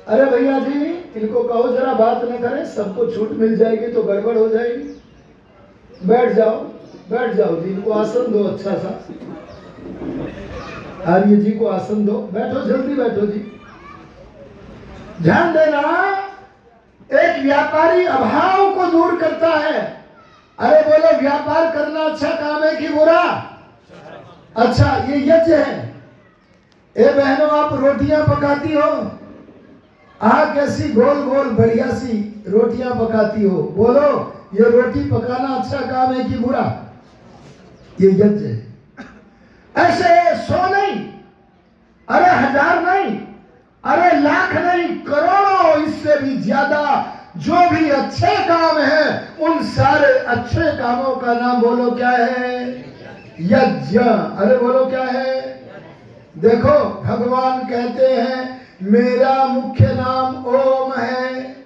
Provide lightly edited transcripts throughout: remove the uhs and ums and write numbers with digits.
अरे भैया जी, इनको कहो जरा बात न करें, सबको छूट मिल जाएगी तो गड़बड़ हो जाएगी। बैठ जाओ, बैठ जाओ जी, इनको आसन दो अच्छा सा। आर्य जी को आसन दो, बैठो, जल्दी बैठो जी। ध्यान देना, एक व्यापारी अभाव को दूर करता है। अरे बोलो, व्यापार करना अच्छा काम है कि बुरा? अच्छा, ये यज्ञ है। ए बहनों, आप रोटियां पकाती हो, कैसी गोल गोल बढ़िया सी रोटियां पकाती हो, बोलो ये रोटी पकाना अच्छा काम है कि बुरा? ये यज्ञ है। ऐसे 100 नहीं, अरे 1000 नहीं, अरे लाख नहीं, करोड़ों, इससे भी ज्यादा जो भी अच्छे काम है, उन सारे अच्छे कामों का नाम बोलो क्या है? यज्ञ। अरे बोलो क्या है? देखो, भगवान कहते हैं मेरा मुख्य नाम ओम है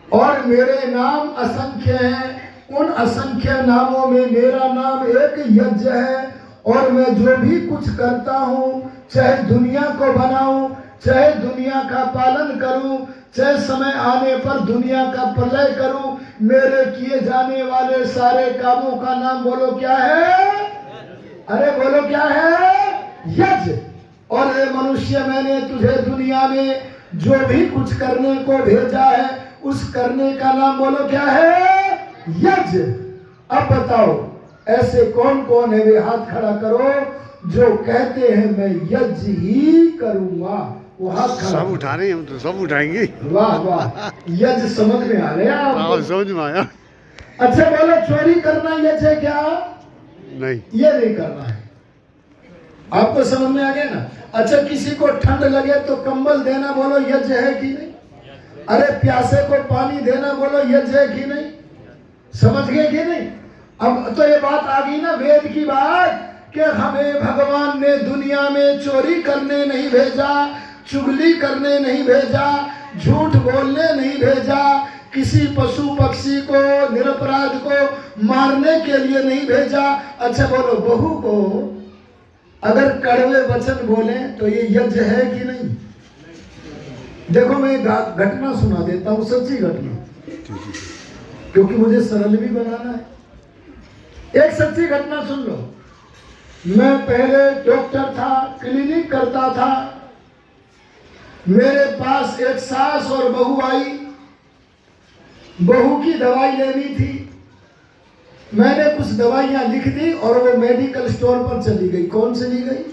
और मेरे नाम असंख्य हैं। उन असंख्य नामों में मेरा नाम एक यज्ञ है। और मैं जो भी कुछ करता हूँ, चाहे दुनिया को बनाऊं, चाहे दुनिया का पालन करूं, चाहे समय आने पर दुनिया का प्रलय करूं, मेरे किए जाने वाले सारे कामों का नाम बोलो क्या है? अरे बोलो क्या है? यज्ञ। और ये मनुष्य, मैंने तुझे दुनिया में जो भी कुछ करने को भेजा है, उस करने का नाम बोलो क्या है? यज्ञ। अब बताओ, ऐसे कौन कौन है? वे हाथ खड़ा करो जो कहते हैं मैं यज्ञ ही करूंगा। वो हाथ खड़ा। सब उठा रहे हैं, हम तो सब उठाएंगे। वाह वाह, यज्ञ समझ में आ गया आपको? समझ में आया। अच्छा बोलो, चोरी करना यज्ञ है क्या? नहीं, ये नहीं करना है। आपको समझ में आ गया ना? अच्छा, किसी को ठंड लगे तो कंबल देना बोलो यज्ञ है कि नहीं? अरे प्यासे को पानी देना बोलो यज्ञ है कि नहीं? समझ गए कि नहीं? अब तो ये बात आ गई ना वेद की बात, कि हमें भगवान ने दुनिया में चोरी करने नहीं भेजा, चुगली करने नहीं भेजा, झूठ बोलने नहीं भेजा, किसी पशु पक्षी को, निरपराध को मारने के लिए नहीं भेजा। अच्छा बोलो, बहू को अगर कड़वे वचन बोले तो ये यज्ञ है कि नहीं? देखो, मैं घटना सुना देता हूँ, सच्ची घटना, क्योंकि मुझे सरल भी बनाना है। एक सच्ची घटना सुन लो। मैं पहले डॉक्टर था, क्लिनिक करता था। मेरे पास एक सास और बहू आई। बहू की दवाई लेनी थी। मैंने कुछ दवाइयां लिख दी और वो मेडिकल स्टोर पर चली गई। कौन चली गई?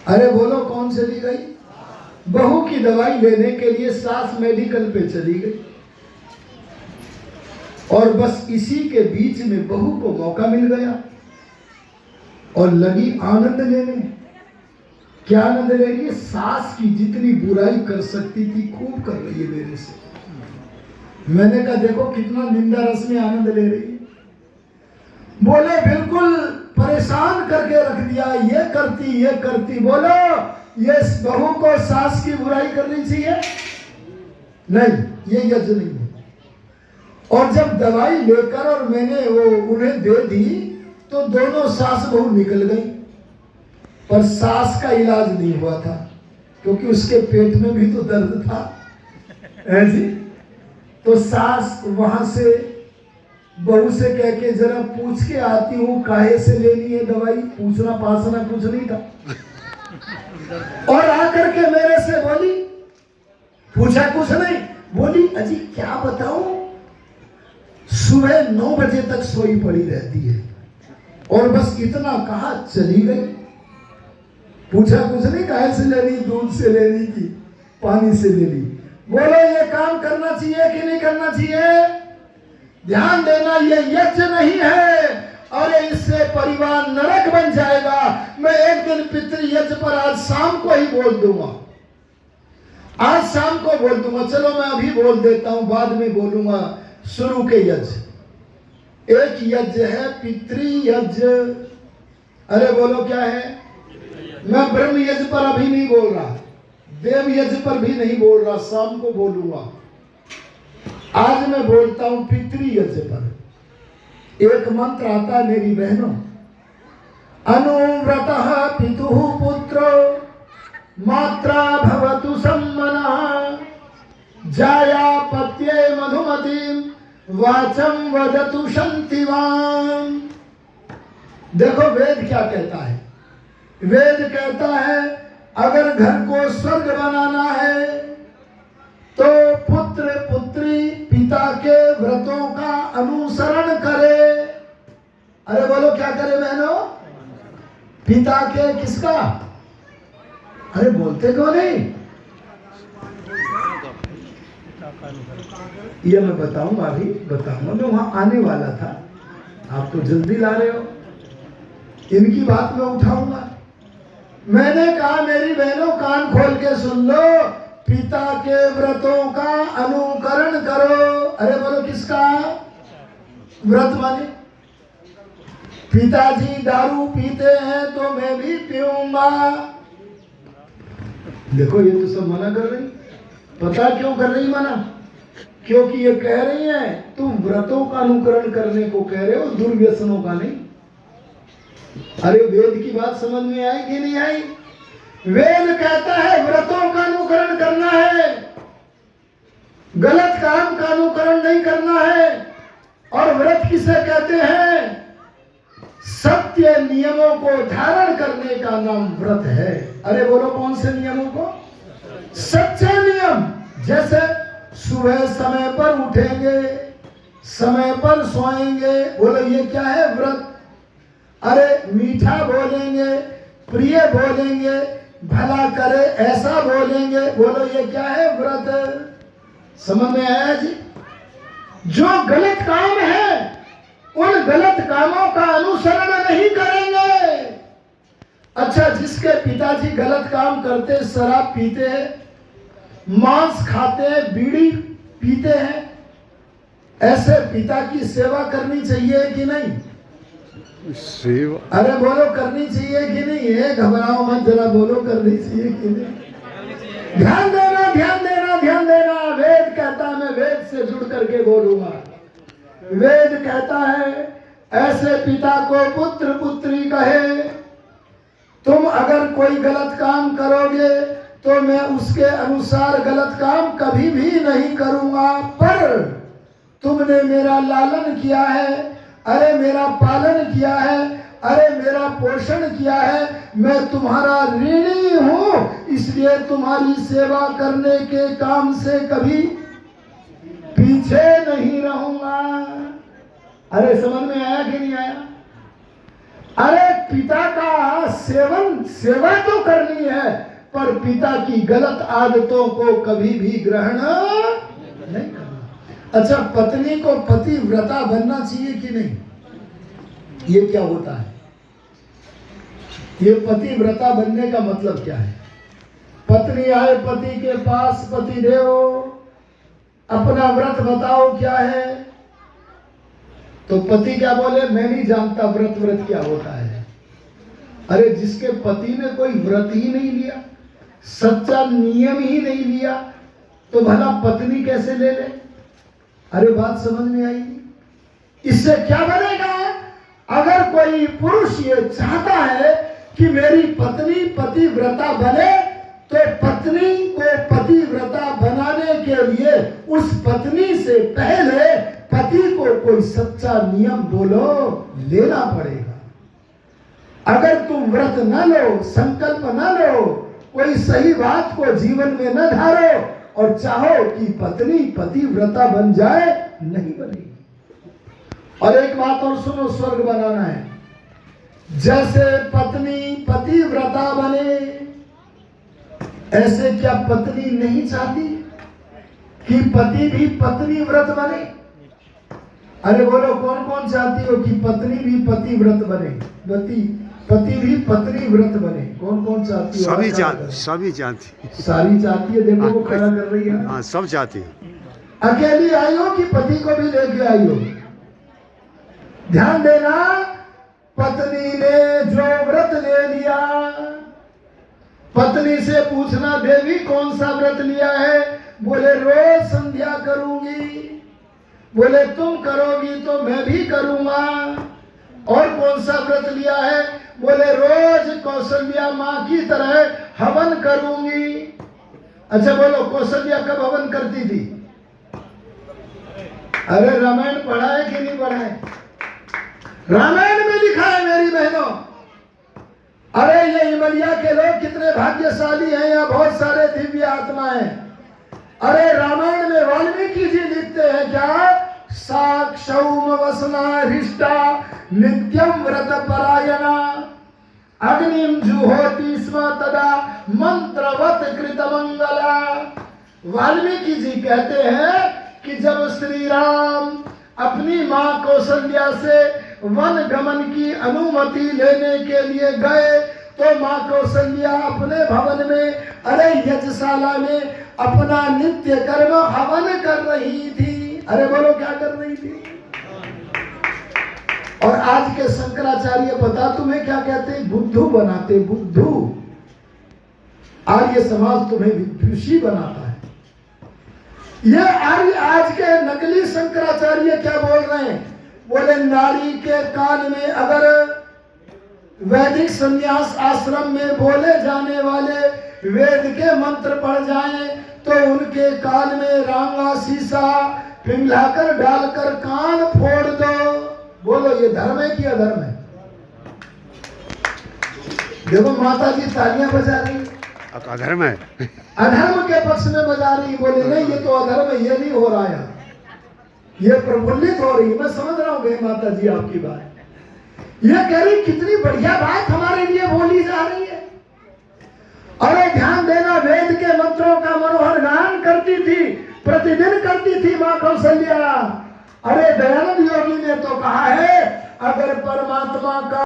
अरे बोलो, कौन चली गई? बहू की दवाई लेने के लिए सास मेडिकल पे चली गई। और बस इसी के बीच में बहू को मौका मिल गया और लगी आनंद लेने। क्या आनंद ले रही है? सास की जितनी बुराई कर सकती थी खूब कर रही है मेरे से। मैंने कहा देखो कितना निंदा रस में आनंद ले रही है। बोले बिल्कुल परेशान करके रख दिया, ये करती। बोलो, ये बहू को सास की बुराई करनी चाहिए? नहीं, ये यज्ञ नहीं है। और जब दवाई लेकर और मैंने वो उन्हें दे दी तो दोनों सास बहू निकल गई, पर सास का इलाज नहीं हुआ था, क्योंकि उसके पेट में भी तो दर्द था, है जी। तो सास वहां से बहू से कह के जरा पूछ के आती हूँ काहे से लेनी है दवाई। पूछना पासना कुछ नहीं था। और आकर के मेरे से बोली, पूछा कुछ नहीं, बोली अजी क्या बताऊं, सुबह 9 बजे तक सोई पड़ी रहती है। और बस इतना कहा, चली गई। पूछा कुछ नहीं, काहे से लेनी, दूध से लेनी की पानी से लेनी। बोलो, ये काम करना चाहिए कि नहीं करना चाहिए? ध्यान देना, ये यज्ञ नहीं है और इससे परिवार नरक बन जाएगा। मैं एक दिन पितृ यज्ञ पर आज शाम को ही बोल दूंगा, आज शाम को बोल दूंगा। चलो मैं अभी बोल देता हूं, बाद में बोलूंगा। शुरू के यज्ञ, एक यज्ञ है पितृ यज्ञ। अरे बोलो क्या है? मैं ब्रह्म यज्ञ पर अभी नहीं बोल रहा, देव यज्ञ पर भी नहीं बोल रहा, शाम को बोलूंगा। आज मैं बोलता हूं पितृ यज्ञ पर। एक मंत्र आता है मेरी बहनों, अनुव्रतः पितुः पुत्रो मात्रा भवतु सम्मनः जाया पत्ये मधुमतीम वाचम वदतु शांतिवान। देखो वेद क्या कहता है। वेद कहता है अगर घर को स्वर्ग बनाना है तो पुत्र पुत्री पिता के व्रतों का अनुसरण करे। अरे बोलो क्या करे बहनों? पिता के किसका? अरे बोलते क्यों नहीं? ये मैं बताऊंगा, अभी बताऊंगा, मैं वहां आने वाला था, आप तो जल्दी ला रहे हो। इनकी बात मैं उठाऊंगा। मैंने कहा मेरी बहनों कान खोल के सुन लो, पिता के व्रतों का अनुकरण करो। अरे बोलो किसका व्रत? माने पिताजी दारू पीते हैं तो मैं भी पीऊंगा। देखो ये तो सब मना कर रही। पता क्यों कर रही मना? क्योंकि ये कह रही है तुम व्रतों का अनुकरण करने को कह रहे हो, दुर्व्यसनों का नहीं। अरे वेद की बात समझ में आई कि नहीं आई? वेद कहता है व्रतों का अनुकरण करना है, गलत काम का अनुकरण नहीं करना है। और व्रत किसे कहते हैं? सत्य नियमों को धारण करने का नाम व्रत है। अरे बोलो कौन से नियमों को? सच्चे नियम। जैसे सुबह समय पर उठेंगे, समय पर सोएंगे, बोलो ये क्या है? व्रत। अरे मीठा बोलेंगे, प्रिय बोलेंगे, भला करे ऐसा बोलेंगे, बोलो ये क्या है? व्रत। समझ में आया जी? जो गलत काम है उन गलत कामों का अनुसरण नहीं करेंगे। अच्छा, जिसके पिताजी गलत काम करते, शराब पीते हैं, मांस खाते हैं, बीड़ी पीते हैं, ऐसे पिता की सेवा करनी चाहिए कि नहीं? सेवा? अरे बोलो करनी चाहिए कि नहीं? है घबराओ मत, जरा बोलो करनी चाहिए कि नहीं? ध्यान देना, ध्यान देना, ध्यान देना। वेद कहता, मैं वेद से जुड़ करके बोलूंगा। वेद कहता है ऐसे पिता को पुत्र पुत्री कहे, तुम अगर कोई गलत काम करोगे तो मैं उसके अनुसार गलत काम कभी भी नहीं करूंगा, पर तुमने मेरा लालन किया है, अरे मेरा पालन किया है, अरे मेरा पोषण किया है, मैं तुम्हारा ऋणी हूं, इसलिए तुम्हारी सेवा करने के काम से कभी पीछे नहीं रहूंगा। अरे समझ में आया कि नहीं आया? अरे पिता का सेवा तो करनी है, पर पिता की गलत आदतों को कभी भी ग्रहण नहीं करना। अच्छा, पत्नी को पतिव्रता बनना चाहिए कि नहीं? ये क्या होता है? ये पतिव्रता बनने का मतलब क्या है? पत्नी आए पति के पास, पति देव अपना व्रत बताओ क्या है? तो पति क्या बोले? मैं नहीं जानता व्रत क्या होता है। अरे जिसके पति ने कोई व्रत ही नहीं लिया, सच्चा नियम ही नहीं लिया, तो भला पत्नी कैसे ले ले? अरे बात समझ में आएगी? इससे क्या बनेगा? अगर कोई पुरुष ये चाहता है कि मेरी पत्नी पतिव्रता बने, तो पत्नी को पतिव्रता बनाने के लिए उस पत्नी से पहले पति को कोई सच्चा नियम बोलो लेना पड़ेगा। अगर तुम व्रत न लो, संकल्प न लो, कोई सही बात को जीवन में न धारो और चाहो कि पत्नी पतिव्रता बन जाए, नहीं बनेगी। और एक बात और सुनो, स्वर्ग बनाना है, जैसे पत्नी पतिव्रता बने, ऐसे क्या पत्नी नहीं चाहती कि पति भी पत्नी व्रत बने? अरे बोलो कौन कौन चाहती हो कि पत्नी भी पति व्रत बने, पति भी पत्नी व्रत बने? कौन कौन चाहती हो? सभी चाहती। सारी चाहती है। देखो वो खड़ा कर रही है। हाँ, सब चाहती है। अकेली आई हो कि पति को भी लेके आई हो? ध्यान देना, पत्नी ने जो व्रत ले लिया, पत्नी से पूछना देवी कौन सा व्रत लिया है? बोले रोज संध्या करूंगी। बोले तुम करोगी तो मैं भी करूंगा। और कौन सा व्रत लिया है? बोले रोज कौशल्या माँ की तरह हवन करूंगी। अच्छा बोलो, कौशल्या कब हवन करती थी? अरे रामायण पढ़ा है कि नहीं पढ़ा है? रामायण में लिखा है मेरी बहनों। अरे ये हिमलिया के लोग कितने भाग्यशाली हैं, यहाँ बहुत सारे दिव्य आत्मा हैं। अरे रामायण में वाल्मीकि जी लिखते हैं क्या? साक्षौम वसना हृष्टा नित्यम व्रत परायणा अग्निम जुहोति स्म तदा मंत्रवत कृत मंगला। वाल्मीकि जी कहते हैं कि जब श्री राम अपनी मां कौशल्या से वन गमन की अनुमति लेने के लिए गए तो मां कौशल्या अपने भवन में, अरे यज्ञशाला में अपना नित्य कर्म हवन कर रही थी। अरे बोलो क्या कर रही थी? और आज के शंकराचार्य पता तुम्हें क्या कहते हैं? बुद्धू बनाते, बुद्धू। आर्य समाज तुम्हें विदुषी बनाता है। ये आर्य आज के नकली शंकराचार्य क्या बोल रहे हैं? बोले नारी के कान में अगर वैदिक संन्यास आश्रम में बोले जाने वाले वेद के मंत्र पढ़ जाएं तो उनके कान में रांगा शीशा पिघलाकर डालकर कान फोड़ दो। बोलो ये धर्म है कि अधर्म है? देखो माता जी तालियां बजा रही, अधर्म है। अधर्म के पक्ष में बजा रही। बोले नहीं ये तो अधर्म है, ये नहीं हो रहा है, ये प्रफुल्लित हो रही। मैं समझ रहा हूं माता जी आपकी बात। ये कह रही कितनी बढ़िया बात हमारे लिए बोली जा रही है। अरे ध्यान देना, वेद के मंत्रों का मनोहर गान करती थी, प्रतिदिन करती थी मां कौशल्या। अरे दयानंद योगी ने तो कहा है अगर परमात्मा का